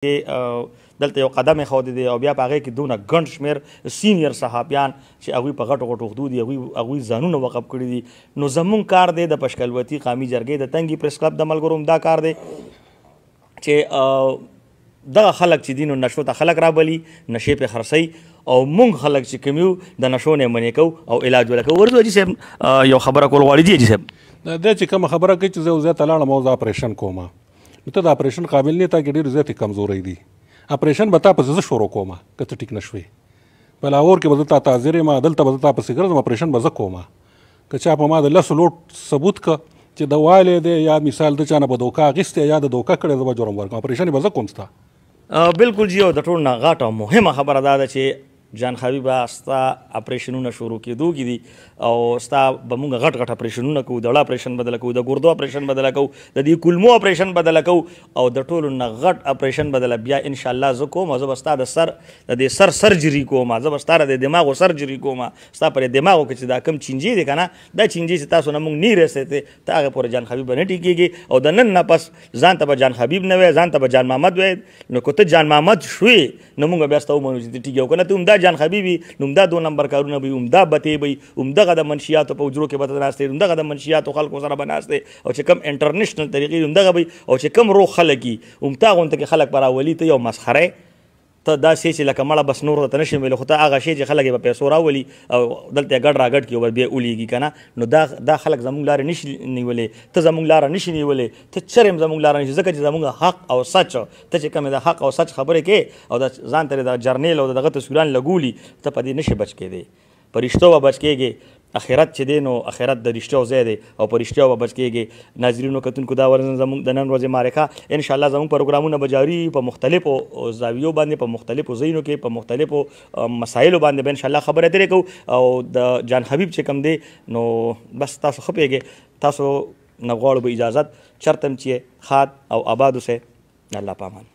دلته یو قدم ښودی دی او بیا په هغې کې دونه ګڼ شمېر سینیر صحافیان چې هغوی په غټو غټو اردو دي هغوی ځانونه وقف کړي دي. نو زمونږ کار دی د پشکلوتي قامي جرګې د تنګي پریس کلب د ملګرو دا کار دی چې دغه خلک چې دي نو نشو ته خلک رابلي نشې پې خرڅوي او موږ خلک چې کوم یو د نشو نه منې کوو او علاج وله کوو. ورځو حاجي صاحب یو خبره کول غواړي دي حاجي صاحب دا چې کومه خبره کوي چې زه ته لاړم او زه اپریشن کوم نو ته د اپریشن قابل نه تا کې ډېرې زیاتې کمزورۍ دي. اپریشن به تا پسې زه شروع کوم که ته ټیک نه شوې په لاهور کې به زه تا حاضر یم دلته به زه تا پسې ګرځم اپریشن به زه کوم که چا په ما د لسو لوټ ثبوت که چې د والی دی یا مثال د چا نه به دوکه اخیستی یا د دوکه کړی زه به جرم ورکړم اپریشن به زه کوم ستا. بالکل جی او د ټولو نه غټه او مهمه خبره دا ده چې جان حبیبه ستا اپریشنونه شروع کېدو کې دي او ستا به موږ غټ غټ اپریشنونه کوو د زړه اپریشن بدله کوو د ګردو اپریشن بدله کوو د دې کولمو اپریشن بدله کوو او د ټولو نه غټ اپریشن بدله بیا انشاءالله زه کوم او زه به ستا د سر سرجري کوم زه به ستا د دماغو سرجري کوم ستا پر دماغو کې چې دا کم چینجي دی که نه دا چینجي چې تاسو نه موږ نه رسېدې ته هغې پورې جان حبیب به نه ټیکېږي او د نن نه پس ځان ته به جان حبیب نه وایې ځان ته به جان محمد وایې نو که ته جان محمد شوې نو موږ بیا ستا ومنو چې ته ټیک یو که نه ته همدا جان حبیبي نو همدا دو نمبر کارونه به وي همدا بتې به وي همدغه د منشیاتو په حجرو کې به ته ناست همدغه د منشیاتو خلکو سره به ناست او چې کوم انټرنیشنل طریقې همدغه به او چې کوم روغ خلک وي همتا غونته کې خلک به راولي ته یو مسخره ته دا شی چې لکه مړه بس نور ته نشي ویلی خو ته هغه شی چې خلک یې په پیسو راولي او دلته یې ګډ راګډ کړي او بیا ولیږي که نه نو دا خلک زموږ لارې نشي نیولی ته زموږ لاره نشي نیولی ته چرې هم زموږ لاره نشي ځکه چې زموږ حق او سچ ته چې کومې د حق او سچ خبرې کوې او د ځان ته د جرنیل او دغه تصویران لګولي ته په دې نشي بچ کېدی په رښتو به بچ کېږې اخرت چې دی نو اخرت د رښتیاو ځای دی او په رښتیاو به بچ کېږي. ناظرینو کتونکو دا زموږ د نن ورځې معرکه انشاءالله زموږ پروګرامونه به جاري په مختلفو زاویو باندې په مختلفو ځایونو کې په مختلفو مسایلو باندې به انشاءالله خبرې اترې کوو او د جان حبیب چې کوم دی نو بس تاسو ښه پوهېږئ تاسو نه غواړو به اجازت چرته هم چې ښاد او آباد اوسئ الله پامان.